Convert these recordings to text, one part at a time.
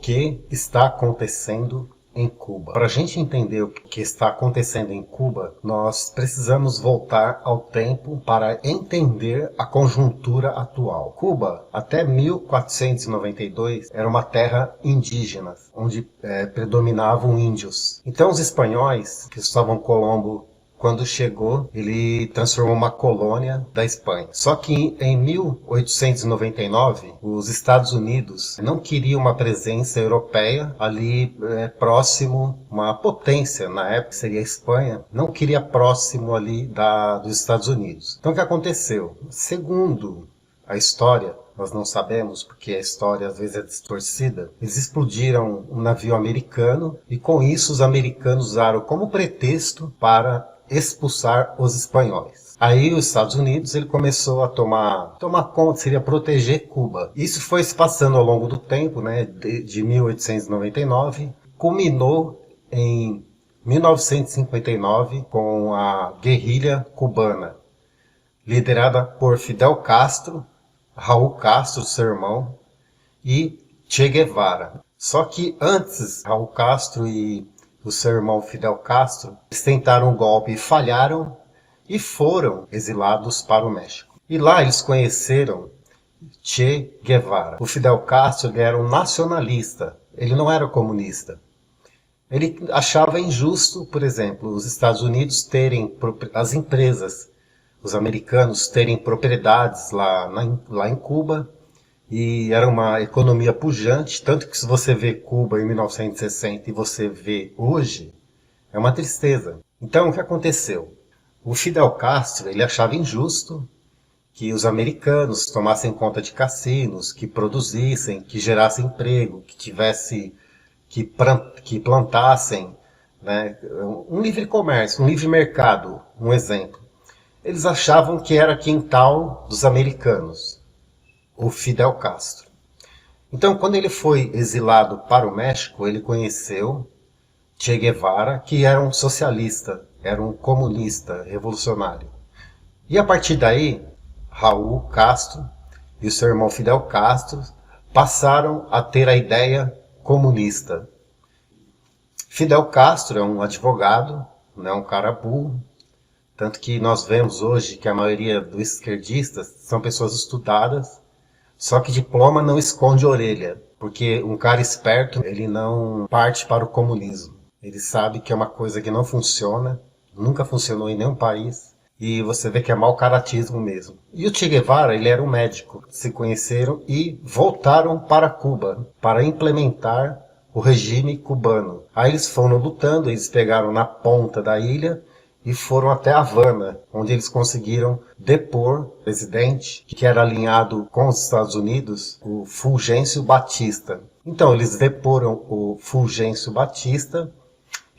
que está acontecendo em Cuba. Para a gente entender o que está acontecendo em Cuba, nós precisamos voltar ao tempo para entender a conjuntura atual. Cuba, até 1492, era uma terra indígena, onde predominavam índios. Então os espanhóis, Cristóvão Colombo, quando chegou, ele transformou uma colônia da Espanha. Só que em 1899, os Estados Unidos não queriam uma presença europeia ali próximo, uma potência, na época seria a Espanha, não queria próximo ali dos Estados Unidos. Então o que aconteceu? Segundo a história, nós não sabemos, porque a história às vezes é distorcida, eles explodiram um navio americano e com isso os americanos usaram como pretexto para expulsar os espanhóis. Aí os Estados Unidos ele começou a tomar conta, seria proteger Cuba. Isso foi se passando ao longo do tempo, né, de 1899, culminou em 1959 com a guerrilha cubana, liderada por Fidel Castro, Raul Castro, seu irmão, e Che Guevara. Só que antes, Raul Castro e o seu irmão Fidel Castro, eles tentaram um golpe e falharam e foram exilados para o México. E lá eles conheceram Che Guevara. O Fidel Castro ele era um nacionalista, ele não era comunista. Ele achava injusto, por exemplo, os Estados Unidos terem, as empresas, os americanos terem propriedades lá em Cuba, e era uma economia pujante, tanto que se você vê Cuba em 1960 e você vê hoje, é uma tristeza. Então, o que aconteceu? O Fidel Castro, ele achava injusto que os americanos tomassem conta de cassinos, que produzissem, que gerassem emprego, que plantassem, né, um livre comércio, um livre mercado, um exemplo. Eles achavam que era quintal dos americanos, o Fidel Castro. Então, quando ele foi exilado para o México, ele conheceu Che Guevara, que era um socialista, era um comunista revolucionário. E a partir daí, Raul Castro e o seu irmão Fidel Castro passaram a ter a ideia comunista. Fidel Castro é um advogado, não é um cara burro, tanto que nós vemos hoje que a maioria dos esquerdistas são pessoas estudadas. Só que diploma não esconde orelha, porque um cara esperto, ele não parte para o comunismo. Ele sabe que é uma coisa que não funciona, nunca funcionou em nenhum país, e você vê que é mau caratismo mesmo. E o Che Guevara, ele era um médico, se conheceram e voltaram para Cuba, para implementar o regime cubano. Aí eles foram lutando, eles pegaram na ponta da ilha, e foram até Havana, onde eles conseguiram depor o presidente, que era alinhado com os Estados Unidos, o Fulgêncio Batista. Então, eles deporam o Fulgêncio Batista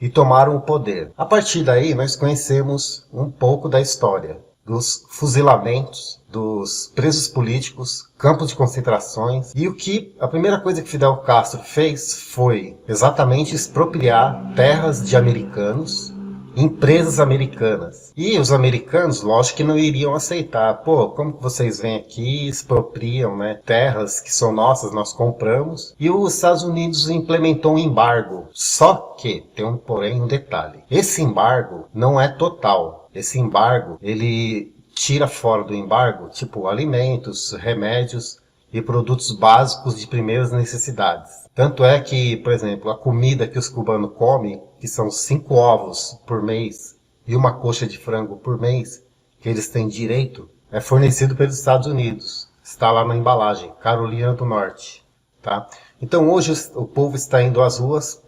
e tomaram o poder. A partir daí, nós conhecemos um pouco da história dos fuzilamentos, dos presos políticos, campos de concentrações. E a primeira coisa que Fidel Castro fez foi exatamente expropriar terras de americanos, empresas americanas. E os americanos, lógico que não iriam aceitar. Pô, como que vocês vêm aqui e expropriam, né, terras que são nossas, nós compramos. E os Estados Unidos implementou um embargo. Só que tem um detalhe. Esse embargo não é total. Esse embargo, ele tira fora do embargo, tipo alimentos, remédios e produtos básicos de primeiras necessidades. Tanto é que, por exemplo, a comida que os cubanos comem, que são 5 ovos por mês e uma coxa de frango por mês, que eles têm direito, é fornecido pelos Estados Unidos. Está lá na embalagem, Carolina do Norte. Tá? Então hoje o povo está indo às ruas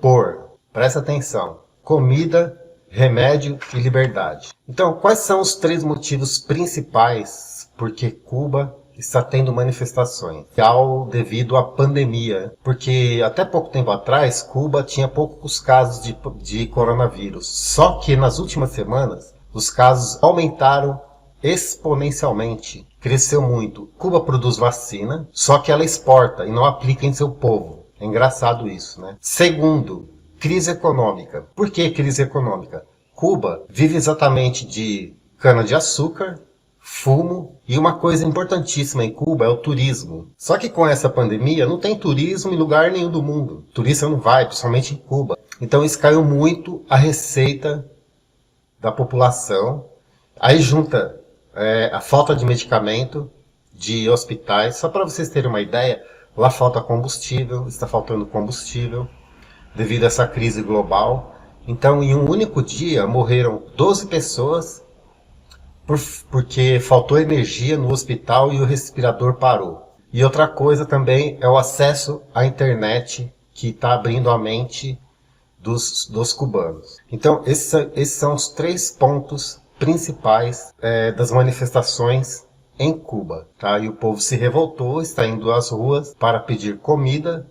presta atenção, comida, remédio e liberdade. Então, quais são os 3 motivos principais porque Cuba está tendo manifestações devido à pandemia? Porque até pouco tempo atrás, Cuba tinha poucos casos de coronavírus. Só que nas últimas semanas, os casos aumentaram exponencialmente. Cresceu muito. Cuba produz vacina, só que ela exporta e não aplica em seu povo. É engraçado isso, né? Segundo, crise econômica. Por que crise econômica? Cuba vive exatamente de cana-de-açúcar, fumo e uma coisa importantíssima em Cuba é o turismo. Só que com essa pandemia não tem turismo em lugar nenhum do mundo. O turista não vai, principalmente em Cuba. Então isso caiu muito a receita da população. Aí junta a falta de medicamento, de hospitais. Só para vocês terem uma ideia, lá falta combustível, está faltando combustível devido a essa crise global. Então em um único dia morreram 12 pessoas porque faltou energia no hospital e o respirador parou. E outra coisa também é o acesso à internet, que está abrindo a mente dos cubanos. Então, esses são os 3 pontos principais das manifestações em Cuba. Tá? E o povo se revoltou, está indo às ruas para pedir comida,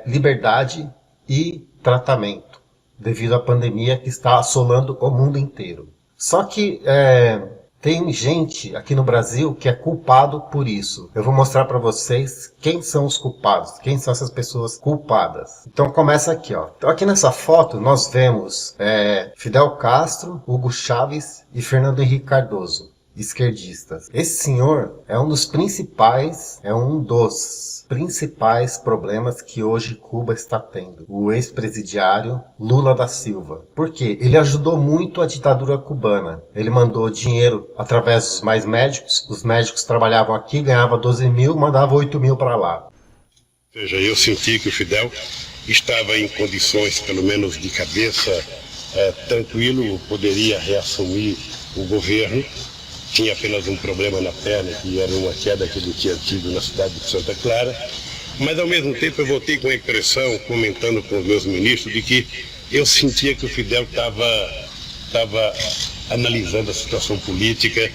liberdade e tratamento, devido à pandemia que está assolando o mundo inteiro. Só que tem gente aqui no Brasil que é culpado por isso. Eu vou mostrar para vocês quem são os culpados, quem são essas pessoas culpadas. Então começa aqui, ó. Então, aqui nessa foto nós vemos Fidel Castro, Hugo Chávez e Fernando Henrique Cardoso, esquerdistas. Esse senhor é um dos principais problemas que hoje Cuba está tendo. O ex-presidiário Lula da Silva. Por quê? Ele ajudou muito a ditadura cubana. Ele mandou dinheiro através dos mais médicos. Os médicos trabalhavam aqui, ganhavam 12 mil, mandavam 8 mil para lá. Ou seja, eu senti que o Fidel estava em condições, pelo menos de cabeça, tranquilo, poderia reassumir o governo. Tinha apenas um problema na perna, que era uma queda que ele tinha tido na cidade de Santa Clara. Mas, ao mesmo tempo, eu voltei com a impressão, comentando com os meus ministros, de que eu sentia que o Fidel estava analisando a situação política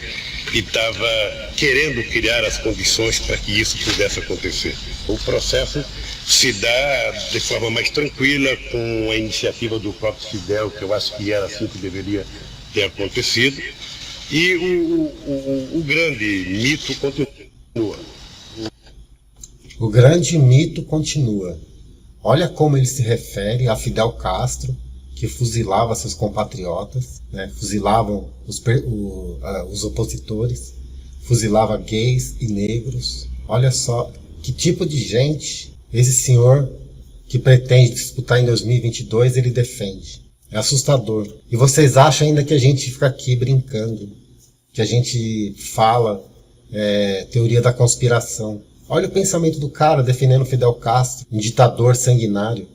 e estava querendo criar as condições para que isso pudesse acontecer. O processo se dá de forma mais tranquila, com a iniciativa do próprio Fidel, que eu acho que era assim que deveria ter acontecido. E o grande mito continua. O grande mito continua. Olha como ele se refere a Fidel Castro, que fuzilava seus compatriotas, né? Fuzilavam os opositores, fuzilava gays e negros. Olha só que tipo de gente esse senhor que pretende disputar em 2022 ele defende. É assustador. E vocês acham ainda que a gente fica aqui brincando, que a gente fala teoria da conspiração. Olha o pensamento do cara defendendo Fidel Castro, um ditador sanguinário.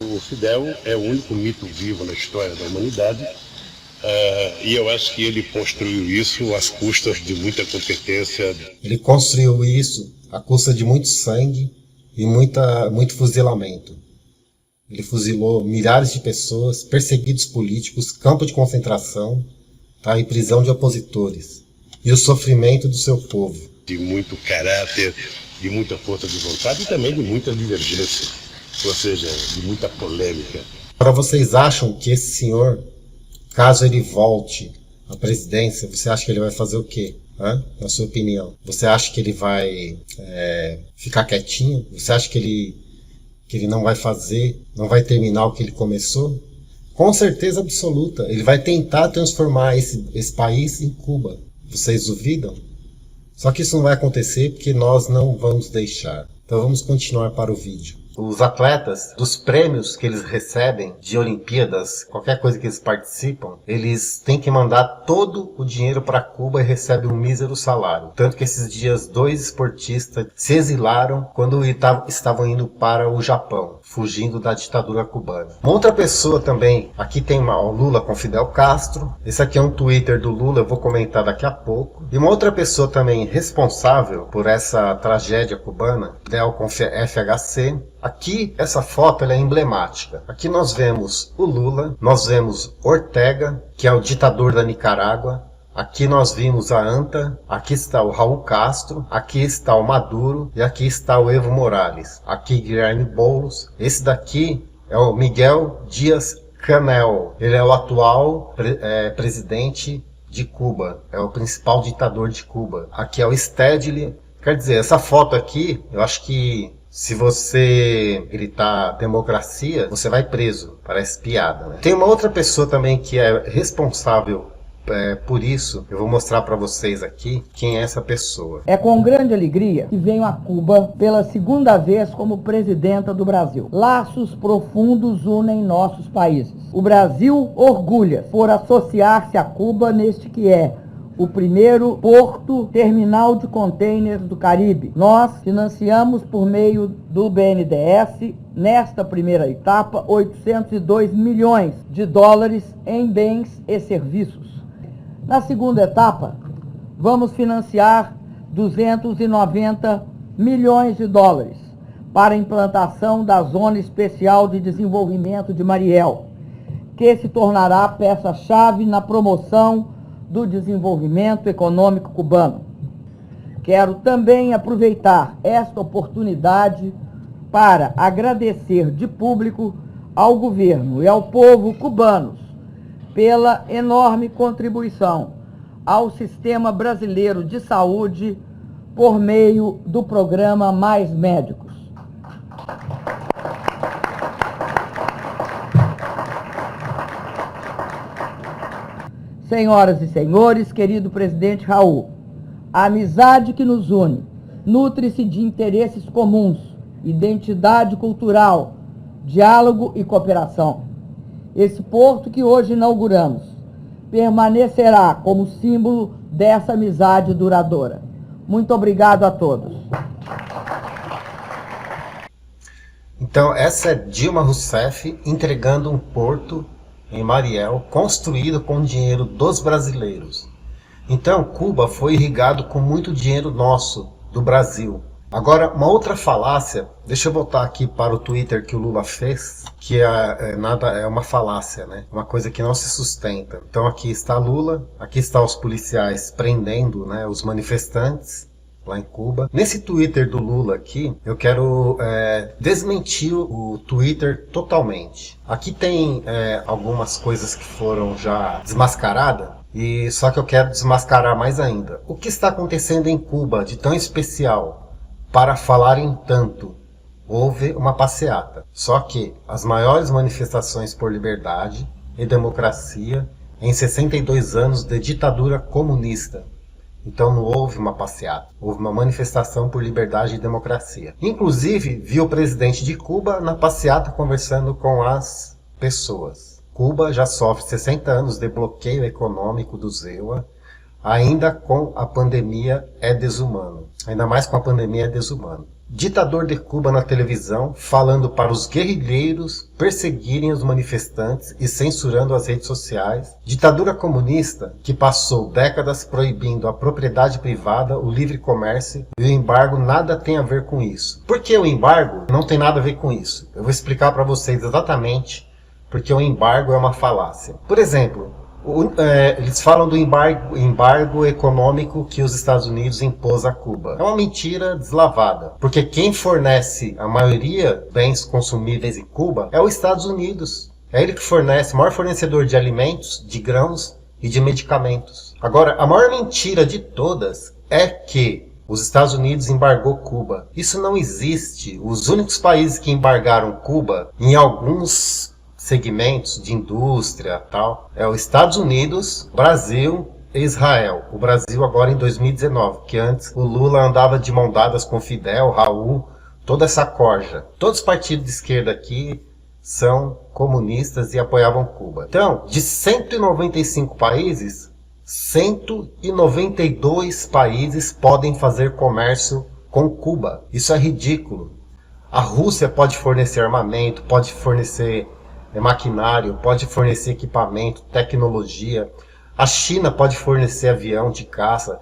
O Fidel é o único mito vivo na história da humanidade, e eu acho que ele construiu isso às custas de muita competência. Ele construiu isso à custa de muito sangue e muito fuzilamento. Ele fuzilou milhares de pessoas, perseguidos políticos, campo de concentração, e prisão de opositores. E o sofrimento do seu povo. De muito caráter, de muita força de vontade e também de muita divergência. Ou seja, de muita polêmica. Agora, vocês acham que esse senhor, caso ele volte à presidência, você acha que ele vai fazer o quê? Na sua opinião? Você acha que ele vai ficar quietinho? Você acha que ele não vai não vai terminar o que ele começou? Com certeza absoluta. Ele vai tentar transformar esse país em Cuba. Vocês duvidam? Só que isso não vai acontecer porque nós não vamos deixar. Então vamos continuar para o vídeo. Os atletas, dos prêmios que eles recebem de Olimpíadas, qualquer coisa que eles participam, eles têm que mandar todo o dinheiro para Cuba e recebem um mísero salário. Tanto que esses dias 2 esportistas se exilaram quando estavam indo para o Japão, fugindo da ditadura cubana. Uma outra pessoa também, aqui tem o Lula com Fidel Castro. Esse aqui é um Twitter do Lula, eu vou comentar daqui a pouco. E uma outra pessoa também responsável por essa tragédia cubana, Del com FHC. Aqui, essa foto ela é emblemática. Aqui nós vemos o Lula, nós vemos Ortega, que é o ditador da Nicarágua. Aqui nós vimos a ANTA, aqui está o Raul Castro, aqui está o Maduro e aqui está o Evo Morales. Aqui Guilherme Boulos. Esse daqui é o Miguel Díaz-Canel. Ele é o atual presidente de Cuba, é o principal ditador de Cuba. Aqui é o Stedley. Quer dizer, essa foto aqui, eu acho que se você gritar democracia, você vai preso. Parece piada, né? Tem uma outra pessoa também que é responsável Por isso, eu vou mostrar para vocês aqui quem é essa pessoa. É com grande alegria que venho a Cuba pela segunda vez como presidenta do Brasil. Laços profundos unem nossos países. O Brasil orgulha por associar-se a Cuba neste que é o primeiro porto terminal de contêineres do Caribe. Nós financiamos por meio do BNDES, nesta primeira etapa, 802 milhões de dólares em bens e serviços. Na segunda etapa, vamos financiar 290 milhões de dólares para a implantação da Zona Especial de Desenvolvimento de Mariel, que se tornará peça-chave na promoção do desenvolvimento econômico cubano. Quero também aproveitar esta oportunidade para agradecer de público ao governo e ao povo cubanos pela enorme contribuição ao sistema brasileiro de saúde por meio do programa Mais Médicos. Senhoras e senhores, querido presidente Raul, a amizade que nos une nutre-se de interesses comuns, identidade cultural, diálogo e cooperação. Esse porto que hoje inauguramos permanecerá como símbolo dessa amizade duradoura. Muito obrigado a todos. Então, essa é Dilma Rousseff entregando um porto em Mariel, construído com dinheiro dos brasileiros. Então, Cuba foi irrigado com muito dinheiro nosso, do Brasil. Agora, uma outra falácia, deixa eu voltar aqui para o Twitter que o Lula fez, que é uma falácia, né? Uma coisa que não se sustenta. Então aqui está Lula, aqui está os policiais prendendo, né, os manifestantes lá em Cuba. Nesse Twitter do Lula aqui, eu quero desmentir o Twitter totalmente. Aqui tem algumas coisas que foram já desmascaradas, e só que eu quero desmascarar mais ainda. O que está acontecendo em Cuba de tão especial para falarem tanto? Houve uma passeata. Só que as maiores manifestações por liberdade e democracia em 62 anos de ditadura comunista. Então não houve uma passeata, houve uma manifestação por liberdade e democracia. Inclusive, vi o presidente de Cuba na passeata conversando com as pessoas. Cuba já sofre 60 anos de bloqueio econômico do ZEUA, ainda com a pandemia é desumano. Ainda mais com a pandemia é desumano. Ditador de Cuba na televisão, falando para os guerrilheiros perseguirem os manifestantes e censurando as redes sociais. Ditadura comunista que passou décadas proibindo a propriedade privada, o livre comércio, e o embargo nada tem a ver com isso. Por que o embargo não tem nada a ver com isso? Eu vou explicar para vocês exatamente porque o embargo é uma falácia. Por exemplo, eles falam do embargo econômico que os Estados Unidos impôs a Cuba. É uma mentira deslavada, porque quem fornece a maioria bens consumíveis em Cuba é os Estados Unidos. É ele que fornece, o maior fornecedor de alimentos, de grãos e de medicamentos. Agora, a maior mentira de todas é que os Estados Unidos embargou Cuba. Isso não existe. Os únicos países que embargaram Cuba, em alguns segmentos de indústria tal, é os Estados Unidos, Brasil e Israel. O Brasil agora em 2019, que antes o Lula andava de mão dadas com Fidel, Raul, toda essa corja. Todos os partidos de esquerda aqui são comunistas e apoiavam Cuba. Então, de 195 países, 192 países podem fazer comércio com Cuba. Isso é ridículo. A Rússia pode fornecer armamento, pode fornecer maquinário, pode fornecer equipamento, tecnologia. A China pode fornecer avião de caça,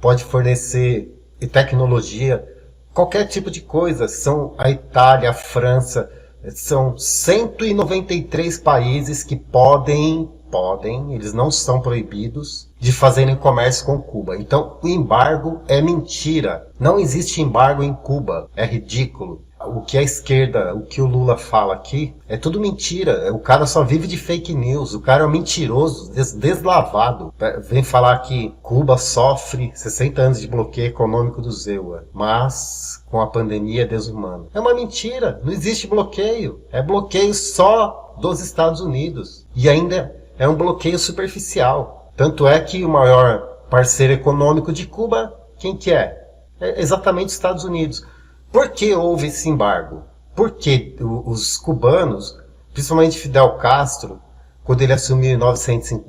pode fornecer tecnologia, qualquer tipo de coisa. São a Itália, a França, são 193 países que podem, eles não são proibidos de fazerem comércio com Cuba. Então o embargo é mentira. Não existe embargo em Cuba. É ridículo. O que a esquerda, o que o Lula fala aqui, é tudo mentira. O cara só vive de fake news. O cara é um mentiroso, deslavado. Vem falar que Cuba sofre 60 anos de bloqueio econômico do ZEUA, mas com a pandemia é desumano. É uma mentira. Não existe bloqueio. É bloqueio só dos Estados Unidos. E ainda é um bloqueio superficial. Tanto é que o maior parceiro econômico de Cuba, quem que é? É exatamente os Estados Unidos. Por que houve esse embargo? Porque os cubanos, principalmente Fidel Castro, quando ele assumiu em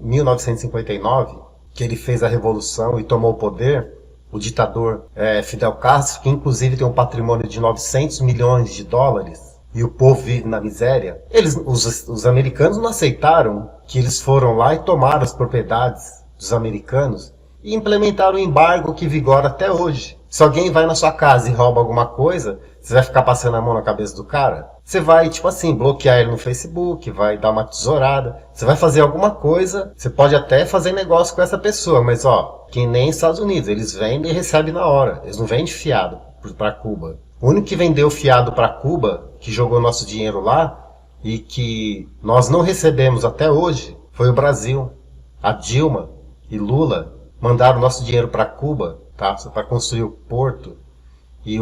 1959, que ele fez a revolução e tomou o poder, o ditador Fidel Castro, que inclusive tem um patrimônio de 900 milhões de dólares, e o povo vive na miséria, os americanos não aceitaram que eles foram lá e tomaram as propriedades dos americanos e implementaram o embargo que vigora até hoje. Se alguém vai na sua casa e rouba alguma coisa, você vai ficar passando a mão na cabeça do cara? Você vai, tipo assim, bloquear ele no Facebook, vai dar uma tesourada, você vai fazer alguma coisa, você pode até fazer negócio com essa pessoa, mas ó, que nem Estados Unidos, eles vendem e recebem na hora, eles não vendem fiado para Cuba. O único que vendeu fiado para Cuba, que jogou nosso dinheiro lá, e que nós não recebemos até hoje, foi o Brasil. A Dilma e Lula mandaram nosso dinheiro para Cuba, tá? Para construir o porto e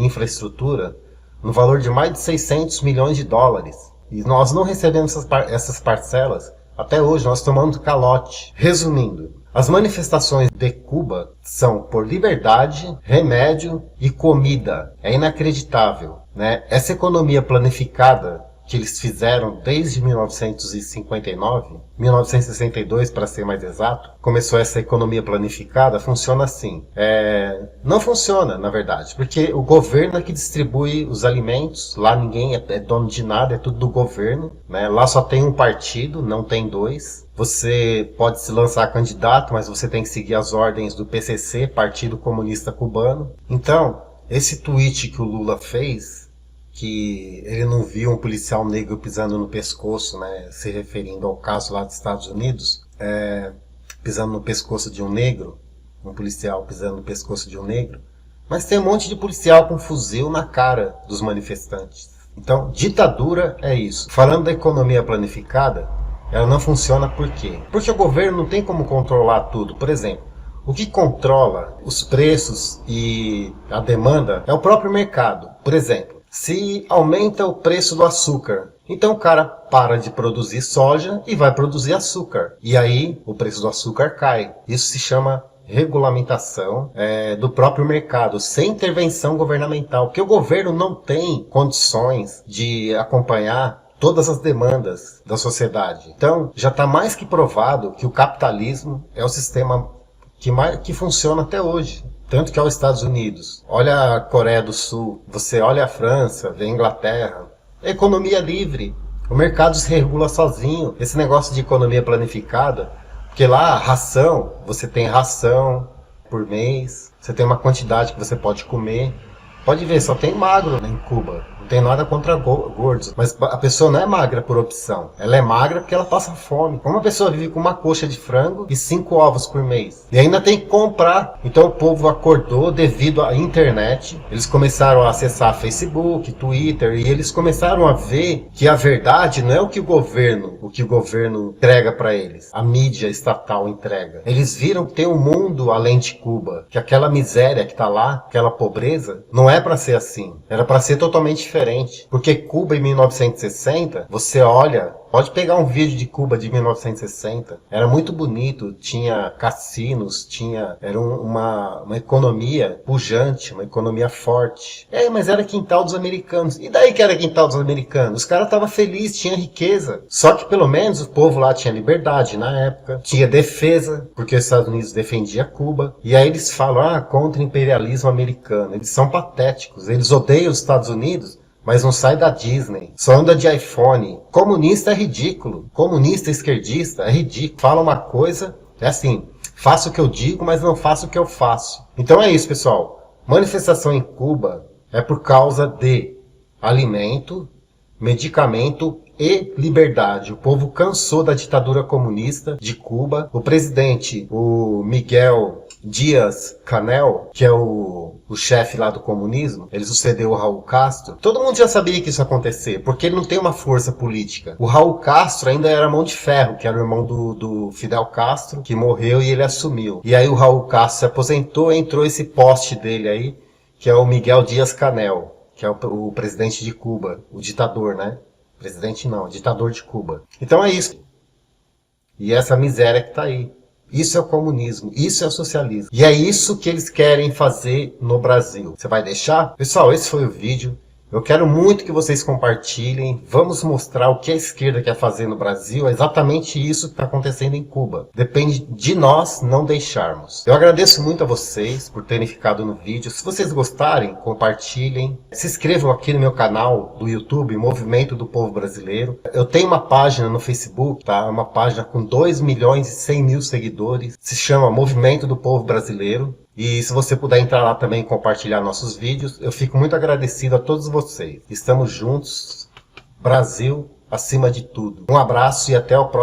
infraestrutura, no valor de mais de 600 milhões de dólares. E nós não recebemos essas parcelas até hoje, nós tomamos calote. Resumindo, as manifestações de Cuba são por liberdade, remédio e comida. É inacreditável, né? Essa economia planificada que eles fizeram desde 1962 para ser mais exato, começou essa economia planificada, funciona assim. Não funciona, na verdade, porque o governo é que distribui os alimentos, lá ninguém é dono de nada, é tudo do governo, né? Lá só tem um partido, não tem dois. Você pode se lançar candidato, mas você tem que seguir as ordens do PCC, Partido Comunista Cubano. Então, esse tweet que o Lula fez, que ele não viu um policial negro pisando no pescoço, né, se referindo ao caso lá dos Estados Unidos, pisando no pescoço de um negro, um policial pisando no pescoço de um negro, mas tem um monte de policial com fuzil na cara dos manifestantes. Então, ditadura é isso. Falando da economia planificada, ela não funciona por quê? Porque o governo não tem como controlar tudo. Por exemplo, o que controla os preços e a demanda é o próprio mercado. Por exemplo, se aumenta o preço do açúcar, então o cara para de produzir soja e vai produzir açúcar. E aí o preço do açúcar cai. Isso se chama regulamentação do próprio mercado, sem intervenção governamental. Porque o governo não tem condições de acompanhar todas as demandas da sociedade. Então já está mais que provado que o capitalismo é o sistema que funciona até hoje. Tanto que aos Estados Unidos, olha a Coreia do Sul, você olha a França, vê a Inglaterra, é economia livre, o mercado se regula sozinho. Esse negócio de economia planificada, porque lá ração, você tem ração por mês, você tem uma quantidade que você pode comer. Pode ver, só tem magro em Cuba. Não tem nada contra gordos. Mas a pessoa não é magra por opção. Ela é magra porque ela passa fome. Uma pessoa vive com uma coxa de frango e 5 ovos por mês. E ainda tem que comprar. Então o povo acordou devido à internet. Eles começaram a acessar Facebook, Twitter. E eles começaram a ver que a verdade não é o que o governo entrega para eles. A mídia estatal entrega. Eles viram que tem um mundo além de Cuba. Que aquela miséria que está lá, aquela pobreza, não é para ser assim. Era para ser totalmente diferente. Porque Cuba em 1960, você olha, pode pegar um vídeo de Cuba de 1960, era muito bonito, tinha cassinos, era uma economia pujante, uma economia forte. Mas era quintal dos americanos. E daí que era quintal dos americanos? Os caras estavam felizes, tinha riqueza. Só que pelo menos o povo lá tinha liberdade na época, tinha defesa, porque os Estados Unidos defendia Cuba. E aí eles falam, contra o imperialismo americano. Eles são patéticos, eles odeiam os Estados Unidos, mas não sai da Disney, só anda de iPhone. Comunista é ridículo, comunista esquerdista é ridículo. Fala uma coisa, é assim, faço o que eu digo, mas não faço o que eu faço. Então é isso, pessoal. Manifestação em Cuba é por causa de alimento, medicamento e liberdade. O povo cansou da ditadura comunista de Cuba. O presidente, o Miguel Díaz-Canel, que é o chefe lá do comunismo, ele sucedeu o Raul Castro. Todo mundo já sabia que isso ia acontecer, porque ele não tem uma força política. O Raul Castro ainda era mão de ferro, que era o irmão do Fidel Castro, que morreu e ele assumiu. E aí o Raul Castro se aposentou e entrou esse poste dele aí, que é o Miguel Díaz-Canel, que é o presidente de Cuba, o ditador, né? Presidente não, ditador de Cuba. Então é isso. E essa miséria que tá aí. Isso é o comunismo, isso é o socialismo. E é isso que eles querem fazer no Brasil. Você vai deixar? Pessoal, esse foi o vídeo. Eu quero muito que vocês compartilhem. Vamos mostrar o que a esquerda quer fazer no Brasil. É exatamente isso que está acontecendo em Cuba. Depende de nós não deixarmos. Eu agradeço muito a vocês por terem ficado no vídeo. Se vocês gostarem, compartilhem. Se inscrevam aqui no meu canal do YouTube, Movimento do Povo Brasileiro. Eu tenho uma página no Facebook, tá? Uma página com 2.100.000 seguidores. Se chama Movimento do Povo Brasileiro. E se você puder entrar lá também e compartilhar nossos vídeos, eu fico muito agradecido a todos vocês. Estamos juntos, Brasil acima de tudo. Um abraço e até o próximo.